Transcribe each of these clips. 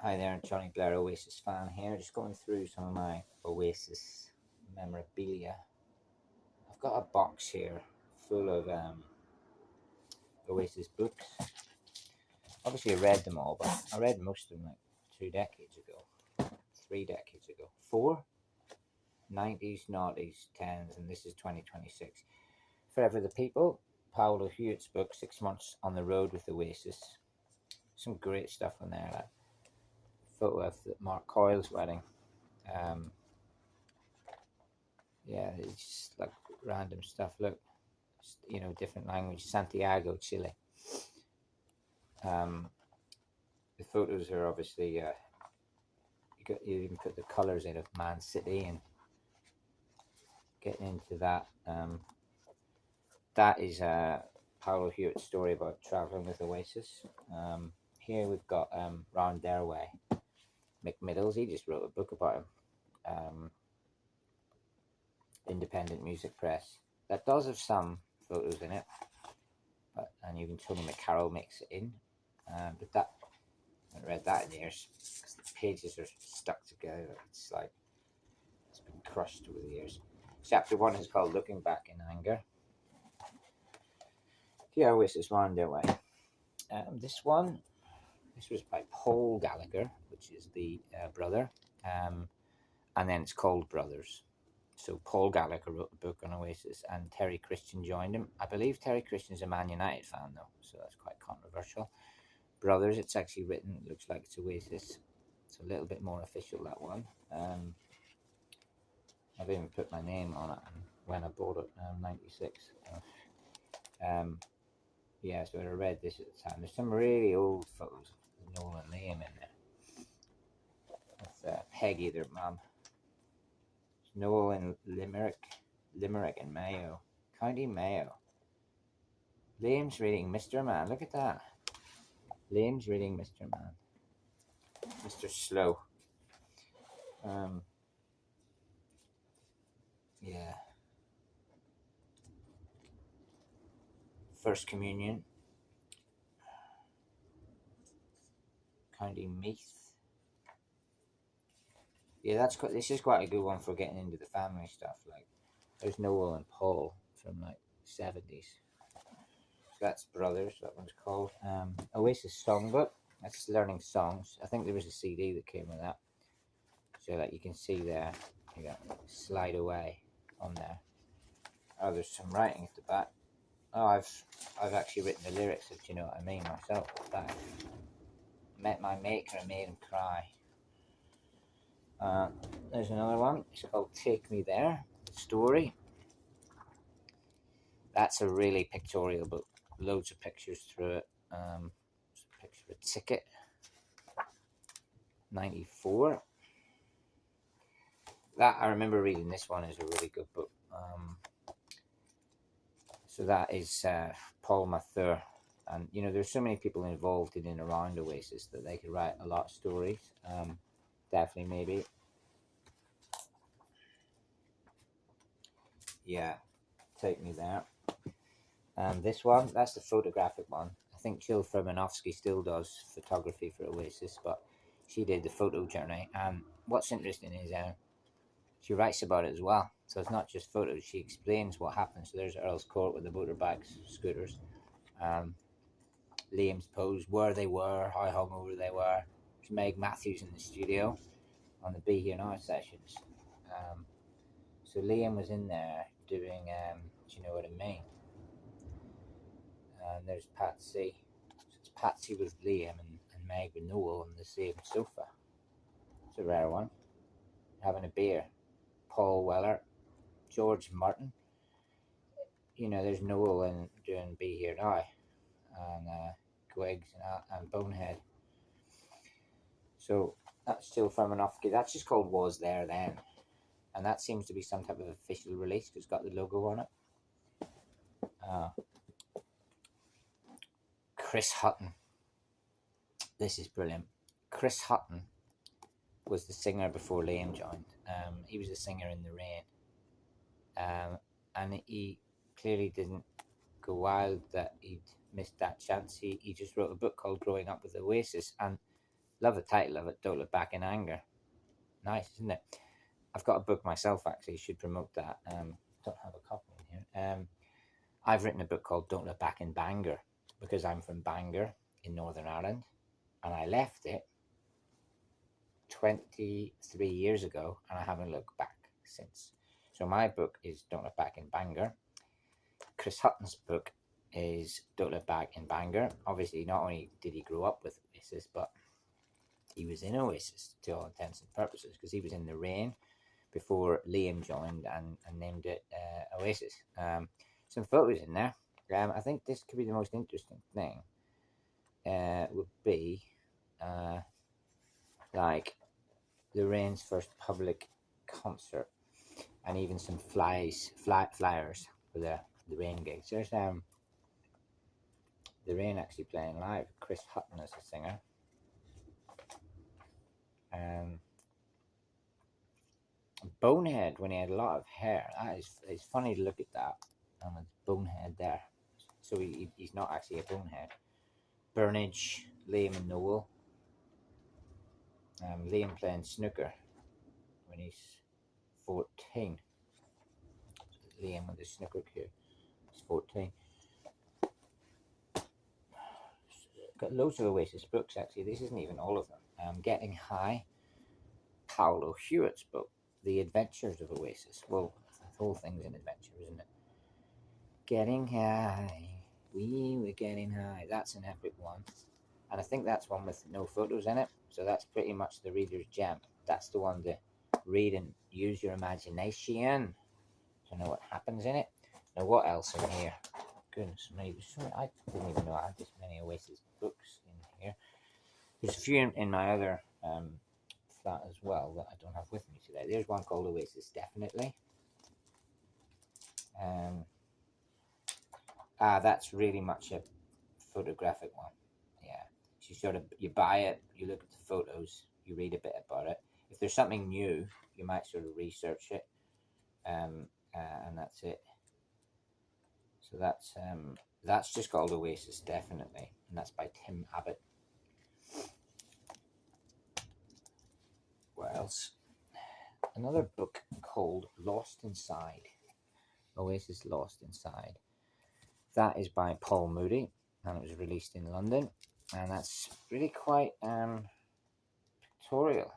Hi there, Jonny Blair, Oasis fan here. Just going through some of my Oasis memorabilia. I've got a box here full of Oasis books. Obviously, I read them all, but I read most of them like 2 decades ago, 3 decades ago, four, 90s, noughties, tens, and this is 2026. Forever the People, Paolo Hewitt's book, 6 months on the road with Oasis. Some great stuff in there. Like photo of Mark Coyle's wedding. Um, yeah, it's just like random stuff. Look, different language. Santiago, Chile. Um, the photos are obviously you even put the colors in of Man City and getting into that. That is Paolo Hewitt's story about traveling with Oasis. Here we've got Ron Derway, McMiddles. He just wrote a book about him. Independent Music Press. That does have some photos in it, and even Tony McCarroll makes it in. But that I haven't read that in years because the pages are stuck together. It's like it's been crushed over the years. Chapter 1 is called Looking Back in Anger. Yeah, Oasis Ron Derway. This was by Paul Gallagher, which is the brother, and then it's called Brothers. So Paul Gallagher wrote the book on Oasis, and Terry Christian joined him. I believe Terry Christian's a Man United fan, though, so that's quite controversial. Brothers, it's actually written, it looks like it's Oasis. It's a little bit more official, that one. I've even put my name on it when I bought it, 96. Yeah, so I read this at the time. There's some really old photos of Noel and Liam in there. That's Peggy, their mum. Noel in Limerick and Mayo. County Mayo. Liam's reading Mr. Man. Look at that. Liam's reading Mr. Man. Mr. Slow. Yeah. First Communion. County Meath. Yeah, this is quite a good one for getting into the family stuff. Like, there's Noel and Paul from like 70s. So that's Brothers. That one's called Oasis Songbook. That's learning songs. I think there was a CD that came with that, so that you can see there. You got Slide Away on there. Oh, there's some writing at the back. Oh, I've actually written the lyrics, if you know what I mean, myself. That met my maker and made him cry. There's another one. It's called Take Me There. Story. That's a really pictorial book. Loads of pictures through it. There's a picture of a ticket. 94. That I remember reading. This one is a really good book. So that is Paul Mathur. And there's so many people involved in and around Oasis that they could write a lot of stories. Definitely, maybe. Yeah, Take Me There. And this one, that's the photographic one. I think Jill Fermanovsky still does photography for Oasis, but she did the photo journey. And what's interesting is she writes about it as well. So it's not just photos, she explains what happened. So there's Earl's Court with the motorbikes, scooters. Liam's pose, where they were, how hungover they were. There's Meg Matthews in the studio on the Be Here Now sessions. So Liam was in there doing, do you know what I mean? And there's Patsy. So it's Patsy with Liam and Meg with Noel on the same sofa. It's a rare one. Having a beer. Paul Weller, George Martin. There's Noel and doing Be Here Now. And Gwigs and Bonehead. So that's still Fermanovsky. That's just called Was There Then. And that seems to be some type of official release because it's got the logo on it. Chris Hutton. This is brilliant. Chris Hutton was the singer before Liam joined. He was the singer in The Rain. And he clearly didn't go wild that he'd missed that chance. He just wrote a book called Growing Up with Oasis. And Love the title of it, Don't Look Back in Anger. Nice, isn't it? I've got a book myself, actually. Should promote that. Don't have a copy in here. I've written a book called Don't Look Back in Bangor because I'm from Bangor in Northern Ireland, and I left it 23 years ago, and I haven't looked back since. So my book is Don't Look Back in Bangor. Chris Hutton's book is Don't Look Back in Bangor. Obviously, not only did he grow up with Oasis, but he was in Oasis to all intents and purposes because he was in the Rain before Liam joined and named it Oasis. Some photos in there. I think this could be the most interesting thing. Would be like the Rain's first public concert, and even some flyers for the Rain gigs. There's the Rain actually playing live. Chris Hutton as a singer. Bonehead when he had a lot of hair. That is, it's funny to look at that. And it's Bonehead there. So he's not actually a bonehead. Burnage, Liam and Noel. Liam playing snooker when he's 14. Liam with the snooker cue. He's 14. Got loads of Oasis books actually. This isn't even all of them. Getting High. Paolo Hewitt's book, The Adventures of Oasis. Well, the whole thing's an adventure, isn't it? Getting High. We were getting high. That's an epic one. And I think that's one with no photos in it. So that's pretty much the reader's gem. That's the one to read and use your imagination to know what happens in it. Now, what else in here? Goodness me. I didn't even know I had this many Oasis books in here. There's a few in my other flat as well that I don't have with me today. There's one called Oasis, definitely. That's really much a photographic one. Yeah, so you sort of you buy it, you look at the photos, you read a bit about it. If there's something new, you might sort of research it, and that's it. So that's just called Oasis, definitely, and that's by Tim Abbott. What else? Another book called Lost Inside. Oasis Lost Inside. That is by Paul Moody, and it was released in London, and that's really quite pictorial.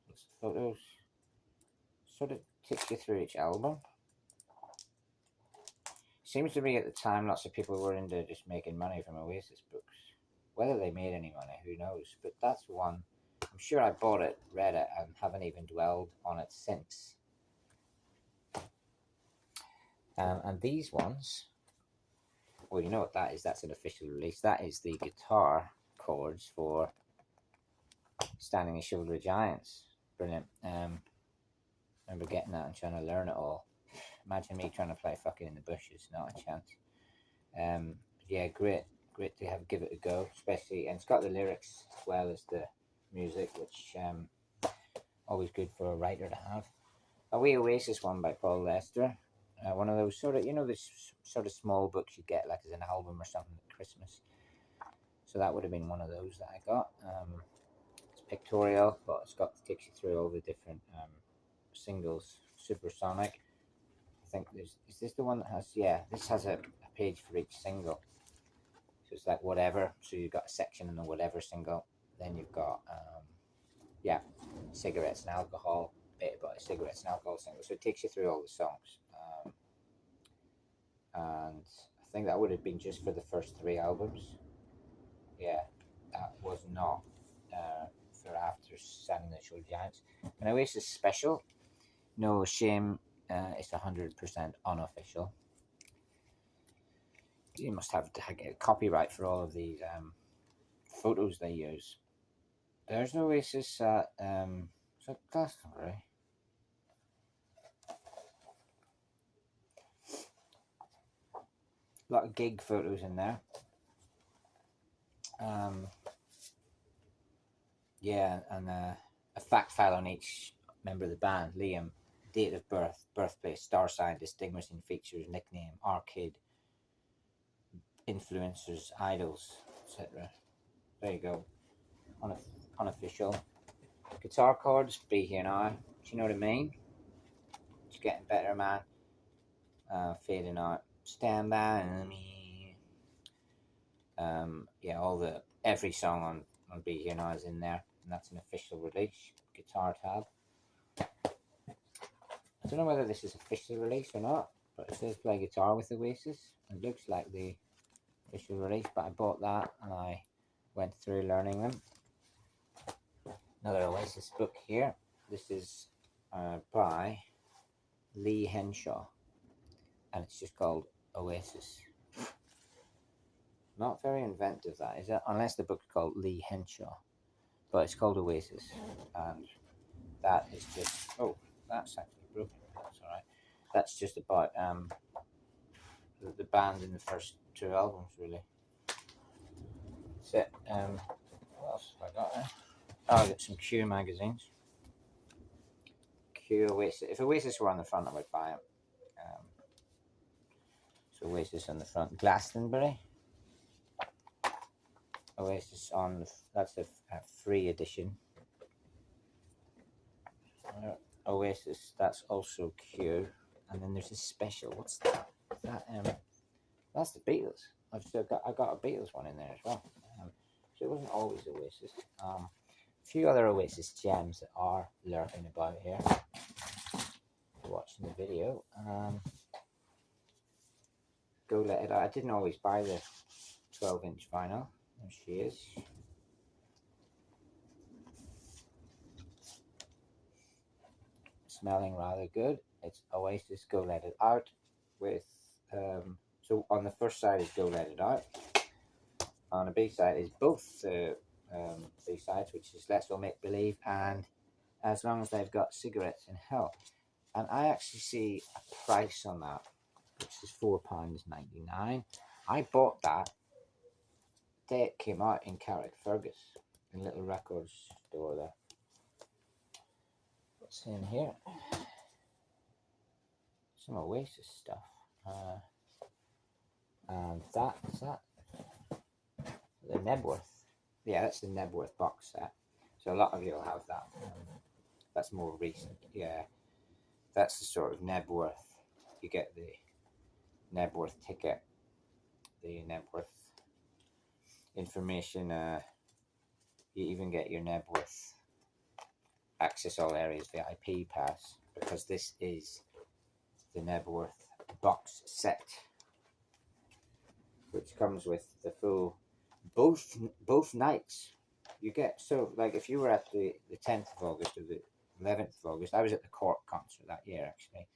Lots of photos. Sort of takes you through each album. Seems to me at the time lots of people were into just making money from Oasis books. Whether they made any money, who knows? But that's one. I'm sure I bought it, read it, and haven't even dwelled on it since. And these ones, well, you know what that is. That's an official release. That is the guitar chords for Standing the Shoulder of Giants. Brilliant. Remember getting that and trying to learn it all. Imagine me trying to play fucking in the bushes. Not a chance. Yeah, great to give it a go, especially, and it's got the lyrics as well as the music, which always good for a writer to have. A wee Oasis one by Paul Lester. One of those sort of, this sort of small books you get like as an album or something at Christmas. So that would have been one of those that I got. It's pictorial, but takes you through all the different singles. Supersonic. I think is this the one that has? Yeah, this has a page for each single. So it's like whatever. So you've got a section in the whatever single. Then you've got cigarettes and alcohol. Bit about a cigarettes and alcohol single. So it takes you through all the songs. And I think that would have been just for the first 3 albums. Yeah, that was not for after Standing the Shoulder of Giants. And Oasis Special. No Shame. It's 100% unofficial. You must have to get copyright for all of these photos they use. There's Oasis at Glastonbury. A lot of gig photos in there. Yeah, and a fact file on each member of the band. Liam, date of birth, birthplace, star sign, distinguishing features, nickname, arcade, influencers, idols, etc. There you go. On a unofficial. Guitar chords, Be Here Now. Do you know what I mean? It's getting better, man. Fading out. Stand by me. Yeah, every song on Be Here Now is in there, and that's an official release. Guitar tab. I don't know whether this is official release or not, but it says play guitar with Oasis. It looks like the official release, but I bought that and I went through learning them. Another Oasis book here. This is by Lee Henshaw, and it's just called Oasis. Not very inventive, that is it? Unless the book's called Lee Henshaw, but it's called Oasis, and that is just that's actually broken. That's all right. That's just about the band in the first 2 albums, really. That's it. What else have I got there? Oh, I got some Q magazines. Q Oasis. If Oasis were on the front, I would buy them. So Oasis on the front. Glastonbury. Oasis on that's a free edition. Oasis, that's also Q. And then there's a special. What's that? That's the Beatles. I got a Beatles one in there as well. So it wasn't always Oasis. A few other Oasis gems that are lurking about here. Watching the video. Go Let It Out. I didn't always buy the 12-inch vinyl. There she is. Smelling rather good. It's Oasis Go Let It Out with so on the first side is Go Let It Out. On the B side is both B sides, which is Let's All Make Believe and As Long As They've Got Cigarettes in Hell. And I actually see a price on that, which is £4.99. I bought that day it came out in Carrickfergus, in a little record store there. What's in here? Some Oasis stuff. And that's that. The Nebworth. Yeah, that's the Nebworth box set. So a lot of you will have that. That's more recent. Yeah, that's the sort of Nebworth. You get the Nebworth ticket, the Nebworth information. You even get your Nebworth Access All Areas VIP pass, because this is the Nebworth box set, which comes with the full both nights. You get, so like if you were at the 10th of August or the 11th of August, I was at the Cork concert that year actually.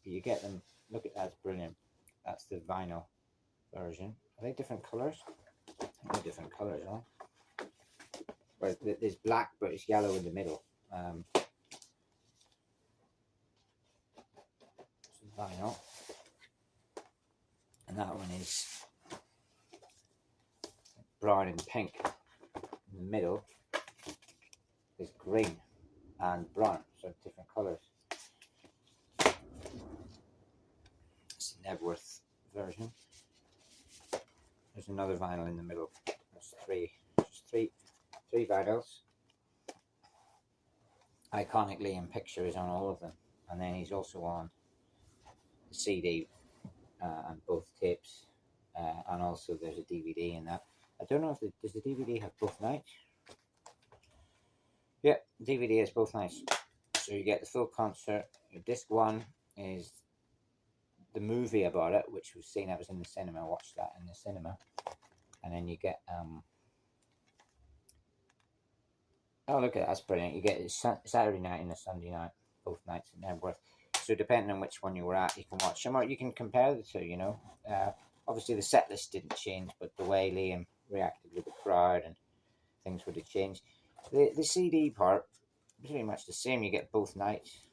You get them. Look at that, it's brilliant. That's the vinyl version. Are they different colours? They're different colours, huh? Well, there's black, but it's yellow in the middle. Vinyl, and that one is brown and pink. In the middle is green and brown, so different colours. It's the Nebworth version. There's another vinyl in the middle. There's three vinyls. Iconic Liam picture is on all of them, and then he's also on the CD and both tapes, and also there's a DVD in that. I don't know if does the DVD have both nights? Yeah, DVD has both nights. So you get the full concert. Disc 1 is the movie about it, which was seen. I was in the cinema. I watched that in the cinema, and then you get oh, look at that, that's brilliant. You get it Saturday night and a Sunday night, both nights in Nebworth. So depending on which one you were at, you can watch them, or you can compare the two, you know. Obviously the set list didn't change, but the way Liam reacted with the crowd and things would have changed. The CD part, pretty much the same. You get both nights,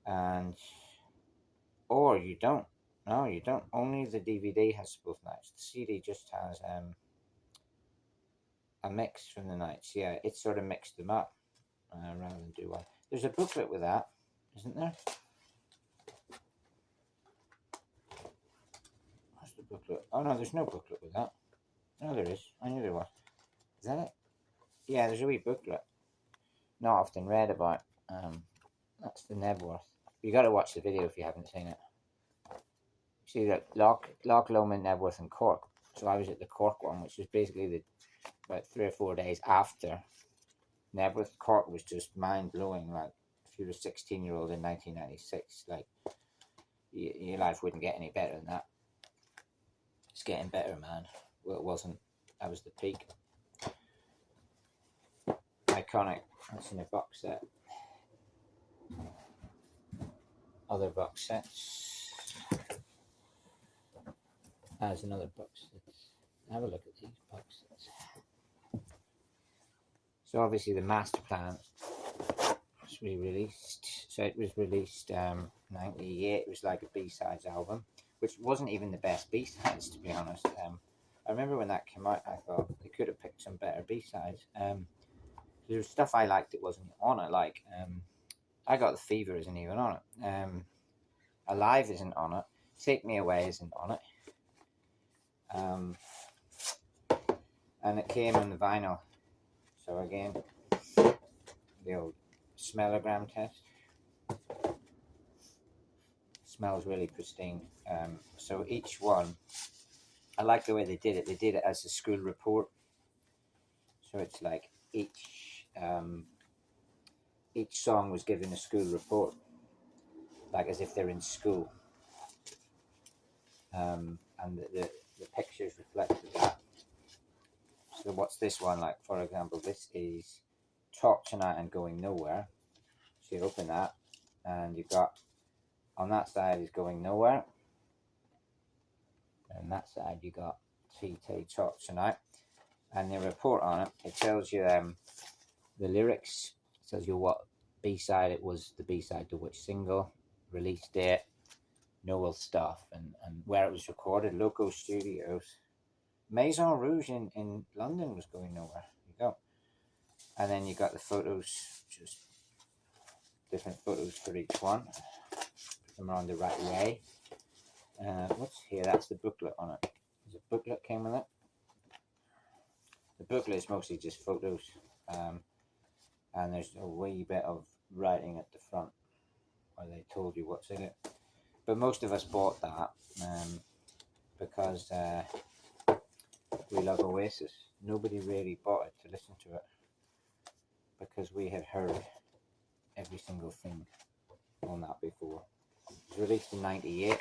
and or you don't. No, you don't. Only the DVD has both nights. The CD just has a mix from the nights. Yeah, it sort of mixed them up rather than do one. There's a booklet with that, isn't there? What's the booklet? Oh no, there's no booklet with that. No, there is. I knew there was. Is that it? Yeah, there's a wee booklet. Not often read about. That's the Nebworth. You got to watch the video if you haven't seen it. See that Loch Lomond, Nebworth, and Cork. So I was at the Cork one, which was basically about 3 or 4 days after Nebworth. Cork was just mind blowing. Like if you were a 16-year-old in 1996, like your life wouldn't get any better than that. It's getting better, man. Well, it wasn't. That was the peak. Iconic. That's in a box set. Other box sets. There's another box set. Have a look at these box sets. So obviously the master plan was re-released. So it was released 98. It was like a B-sides album, which wasn't even the best B-sides, to be honest. I remember when that came out, I thought they could have picked some better B-sides. There was stuff I liked that wasn't on it, like I Got the Fever isn't even on it. Alive isn't on it. Take Me Away isn't on it. And it came on the vinyl. So again, the old smellogram test. Smells really pristine. So each one, I like the way they did it. They did it as a school report. So it's like each song was given a school report, like as if they're in school. And the pictures reflected that. So what's this one like? For example, this is Talk Tonight and Going Nowhere. So you open that, and you've got on that side is Going Nowhere, and that side you got TT Talk Tonight, and the report on it. It tells you the lyrics. It tells you what B-side it was, the B-side to which single, release date, Noel stuff, and where it was recorded. Loco Studios. Maison Rouge in London was Going Nowhere. There you go. And then you got the photos, just different photos for each one. Put them on the right way. What's here? That's the booklet on it. There's a booklet came with it. The booklet is mostly just photos. And there's a wee bit of writing at the front where they told you what's in it. But most of us bought that because we love Oasis. Nobody really bought it to listen to it because we had heard every single thing on that before. It was released in 98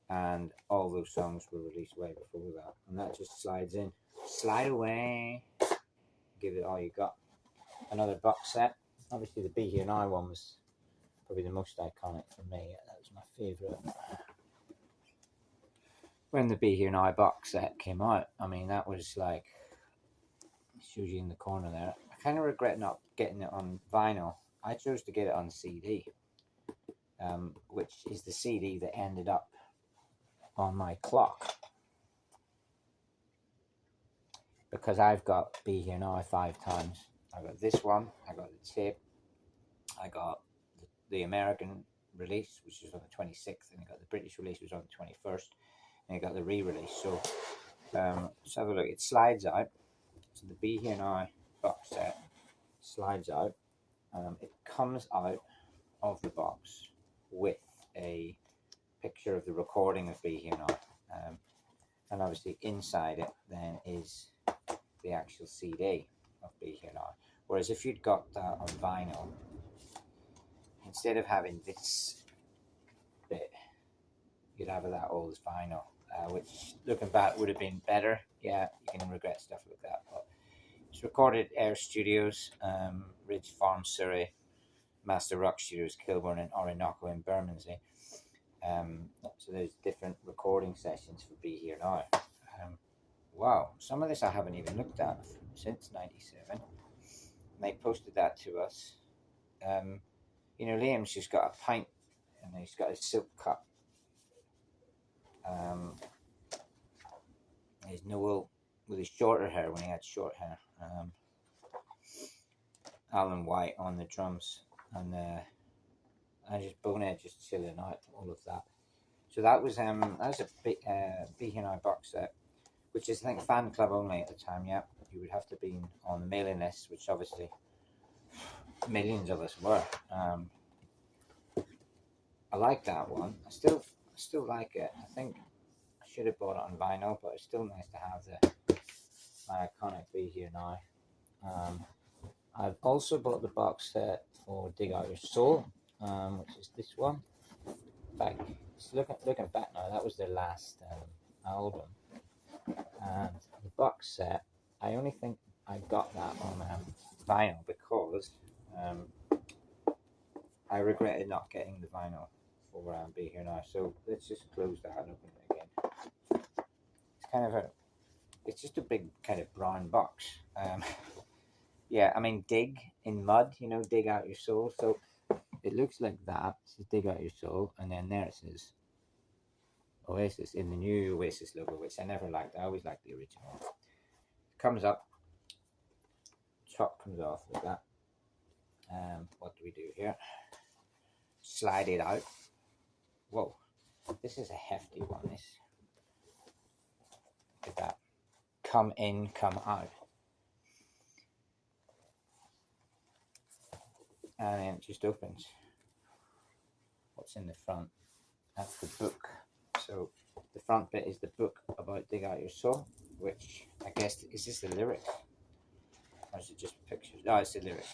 and all those songs were released way before that. And that just slides in. Slide away. Give it all you got. Another box set. Obviously the Be Here Now one was probably the most iconic for me. That was my favourite. When the Be Here Now box set came out, I mean, that was like, shows you in the corner there. I kind of regret not getting it on vinyl. I chose to get it on CD, which is the CD that ended up on my clock. Because I've got Be Here Now 5 times. I got this one, I got the tape, I got the American release, which was on the 26th, and I got the British release, which was on the 21st, and I got the re-release. So let's have a look. It slides out. So the Be Here Now box set slides out. It comes out of the box with a picture of the recording of Be Here Now. And obviously inside it then is the actual CD of Be Here Now. Whereas if you'd got that on vinyl, instead of having this bit, you'd have that old vinyl, which looking back would have been better. Yeah, you can regret stuff like that. But it's recorded at Air Studios, Ridge Farm, Surrey, Master Rock Studios, Kilburn, and Orinoco in Bermondsey. So there's different recording sessions for Be Here Now. Wow, some of this I haven't even looked at since '97. They posted that to us. You know, Liam's just got a pint and he's got his silk cup. There's Noel with his shorter hair when he had short hair. Alan White on the drums, and just Bonehead just chilling out, all of that. So that was a Be Here Now box set. which is I think fan club only at the time. Yeah, you would have to be on the mailing list, which obviously millions of us were. I like that one. I still like it. I think I should have bought it on vinyl, but it's still nice to have my iconic Be Here Now. I've also bought the box set for Dig Out Your Soul, which is this one. In fact, looking back now, that was their last album. And the box set, I only think I got that on vinyl because I regretted not getting the vinyl for Be Here Now. So let's just close that and open it again. It's kind of it's just a big kind of brown box. Yeah, I mean, dig in mud, dig out your soul. So it looks like that. It says dig out your soul. And then there it says Oasis in the new Oasis logo, which I never liked. I always liked the original. It comes up, top comes off like that. What do we do here? Slide it out. Whoa, this is a hefty one. This. Look at that. Come in, come out. And then it just opens. What's in the front? That's the book. So the front bit is the book about Dig Out Your Soul, which I guess is this the lyrics, or is it just pictures? No, it's the lyrics.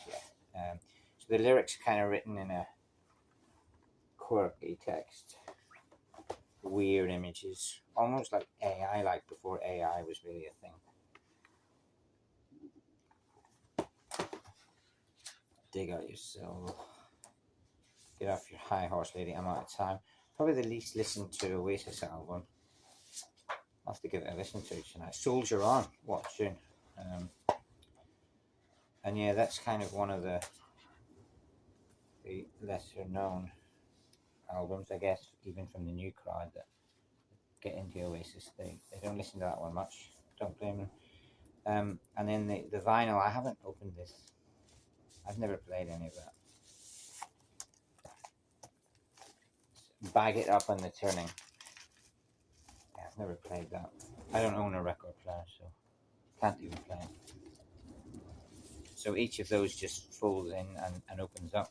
Yeah. So the lyrics are kind of written in a quirky text, weird images, almost like AI, like before AI was really a thing. Dig out your soul. Get off your high horse, lady. I'm out of time. Probably the least listened to Oasis album. I'll have to give it a listen to tonight. Soldier On. What tune? And yeah, that's kind of one of the lesser known albums, I guess, even from the new crowd that get into Oasis. They don't listen to that one much. Don't blame them. And then the vinyl, I haven't opened this. I've never played any of that. Bag It Up on the Turning. Yeah, I've never played that. I don't own a record player, so can't even play it. So each of those just folds in and opens up.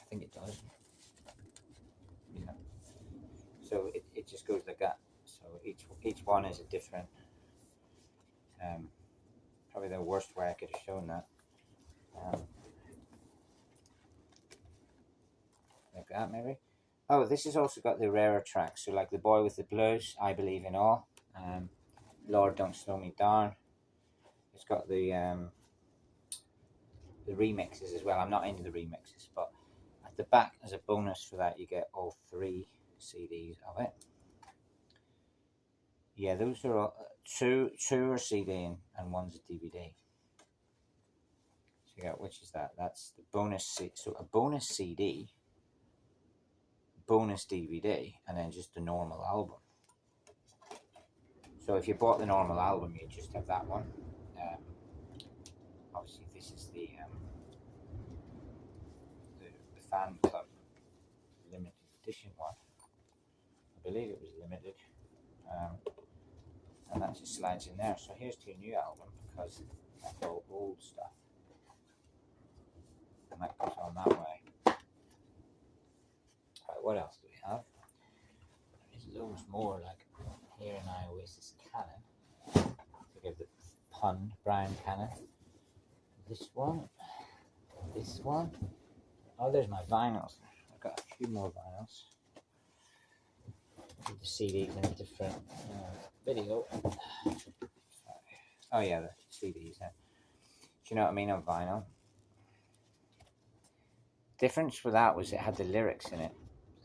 I think it does. Yeah. So it just goes like that. So each one is a different. Probably the worst way I could have shown that. Like that, maybe. Oh, this has also got the rarer tracks. So like The Boy with the Blues, I Believe in All, Lord Don't Slow Me Down. It's got the remixes as well. I'm not into the remixes, but at the back as a bonus for that, you get all 3 CDs of it. Yeah, those are all, two are CD and one's a DVD. So you got, which is that? That's the bonus CD. So a bonus CD, bonus DVD, and then just the normal album. So if you bought the normal album, you just have that one. Obviously, this is the fan club limited edition one. I believe it was limited. And that just slides in there. So here's to your new album, because that's all old stuff. And that goes on that way. Right, what else do we have? There's loads more, like here in Oasis Cannon. To give the pun, Brian Cannon. This one. Oh, there's my vinyls. I've got a few more vinyls. The CDs in a different video. Oh yeah, the CDs. Do you know what I mean on vinyl? Difference for that was it had the lyrics in it.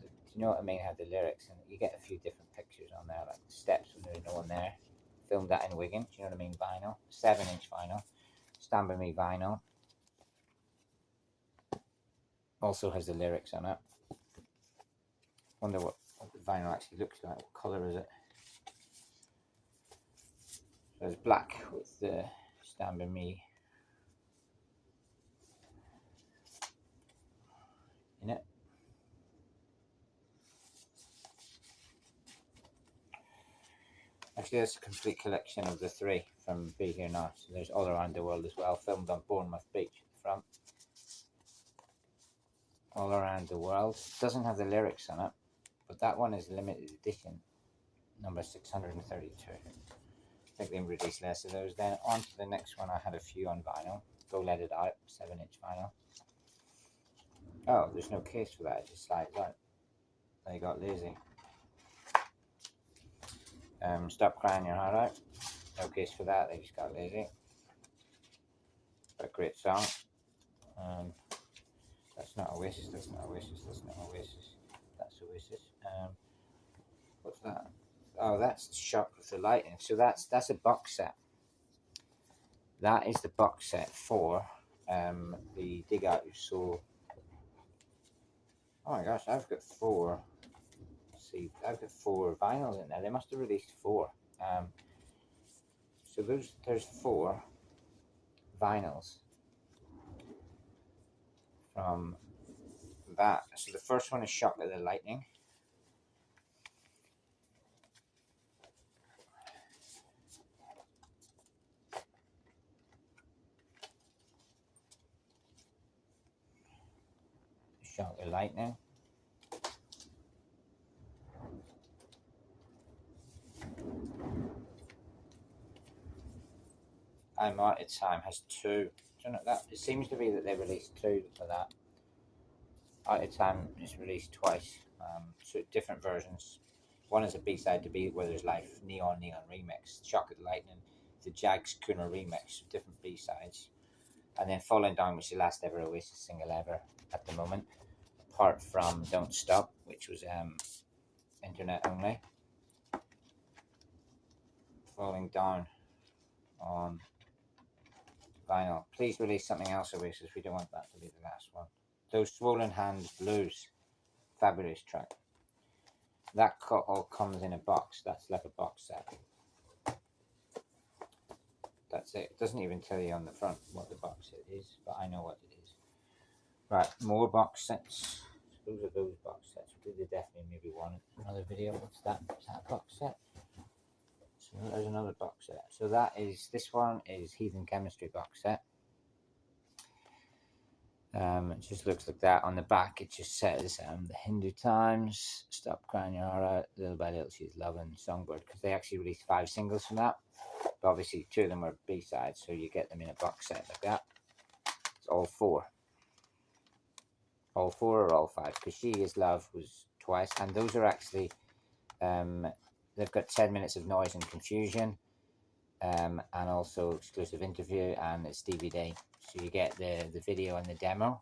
Do you know what I mean? It had the lyrics, and you get a few different pictures on there, like the steps when there's no one there. Filmed that in Wigan. Do you know what I mean? Vinyl, 7-inch vinyl. Stand By Me vinyl. Also has the lyrics on it. Wonder what the vinyl actually looks like. What colour is it? So it's black with the Stand By Me in it. Actually, that's a complete collection of the 3 from Be Here Now. So there's All Around the World as well, filmed on Bournemouth Beach at the front. All Around the World. Doesn't have the lyrics on it, but that one is limited edition, number 632. I think they released less of those. Then on to the next one, I had a few on vinyl. Go Let It Out, 7-inch vinyl. Oh, there's no case for that, it just slides out. They got lazy. Stop Crying Your Heart Out. No case for that, they just got lazy. But a great song. That's not Oasis, that's not Oasis, that's not Oasis. That's Oasis. What's that? Oh, that's Shock with the Lightning. So that's a box set. That is the box set for the Dig Out Your Soul. Oh my gosh, I've got 4. Let's see, I've got 4 vinyls in there. They must have released 4. So there's 4 vinyls from that. So the first one is Shock of the Lightning. Shock of the Lightning. I'm Out of Time has 2. Do you know that? It seems to be that they released 2 for that. Out of Time is released twice, 2 different versions. One is a B-side to Be Where There's Life, Neon remix. Shock of the Lightning, the Jags Cooner remix, different B-sides. And then Falling Down, which is the last ever Oasis single ever at the moment, apart from Don't Stop, which was internet only. Falling Down on vinyl. Please release something else, Oasis. We don't want that to be the last one. Those Swollen Hands Blues, fabulous track. That all comes in a box. That's like a box set. That's it. It doesn't even tell you on the front what the box set is, but I know what it is. Right, more box sets. Those are those box sets. We'll do the definitely maybe one another video. What's that? Is that a box set? So there's another box set. So this one is Heathen Chemistry box set. It just looks like that. On the back, it just says the Hindu Times, Stop Crying Your Heart Out, Little by Little She's Loving, Songbird, because they actually released 5 singles from that. But obviously, 2 of them were B-sides, so you get them in a box set like that. It's all 4. All 4 or all 5, because She Is Love was twice, and those are actually, they've got 10 minutes of noise and confusion, and also exclusive interview, and it's DVD. So you get the video and the demo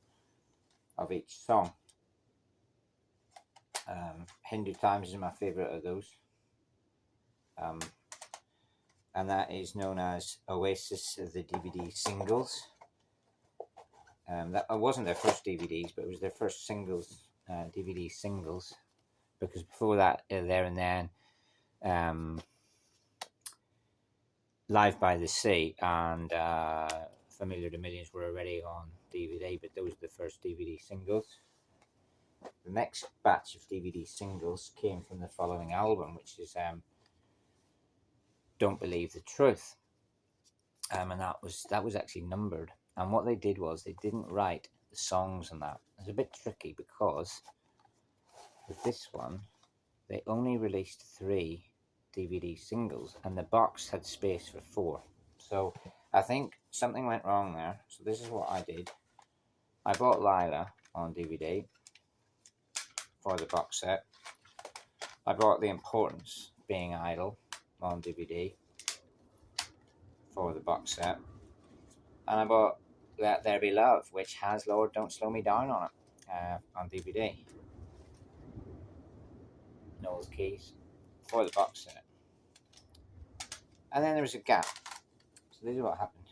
of each song. Hindu Times is my favourite of those. And that is known as Oasis, the DVD singles. That wasn't their first DVDs, but it was their first singles, DVD singles. Because before that, There and Then, Live by the Sea, and Familiar to Millions were already on DVD, but those were the first DVD singles. The next batch of DVD singles came from the following album, which is Don't Believe the Truth. And that was actually numbered. And what they did was they didn't write the songs on that. It's a bit tricky because with this one, they only released 3 DVD singles, and the box had space for 4. So I think something went wrong there. So this is what I did. I bought Lila on DVD for the box set. I bought The Importance, Being Idle on DVD for the box set. And I bought Let There Be Love, which has Lord Don't Slow Me Down on it, on DVD. Noel's Keys for the box set. And then there was a gap. So this is what happened.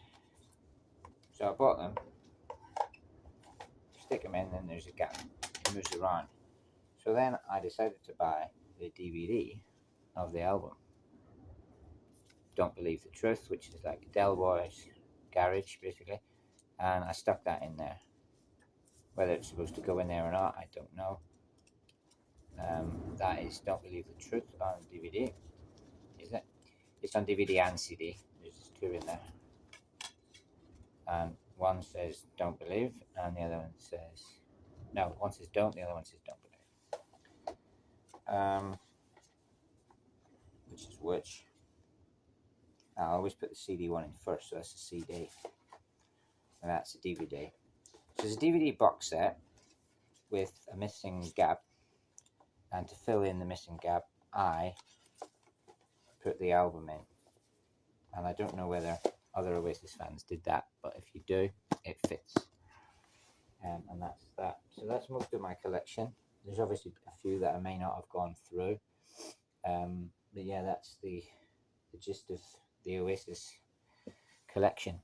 So I bought them, stick them in, then there's a gap. It moves around. So then I decided to buy the DVD of the album. Don't Believe the Truth, which is like Del Boy's garage, basically. And I stuck that in there. Whether it's supposed to go in there or not, I don't know. That is Don't Believe the Truth on DVD. Is it? It's on DVD and CD. There's just two in there. And one says "Don't Believe," and the other one says no. One says "Don't," the other one says "Don't Believe." Which is which? I always put the CD one in first, so that's the CD, and that's the DVD. So there's a DVD box set with a missing gap, and to fill in the missing gap, I put the album in. And I don't know whether other Oasis fans did that, but if you do, it fits. And that's that. So that's most of my collection. There's obviously a few that I may not have gone through. But yeah, that's the gist of the Oasis collection.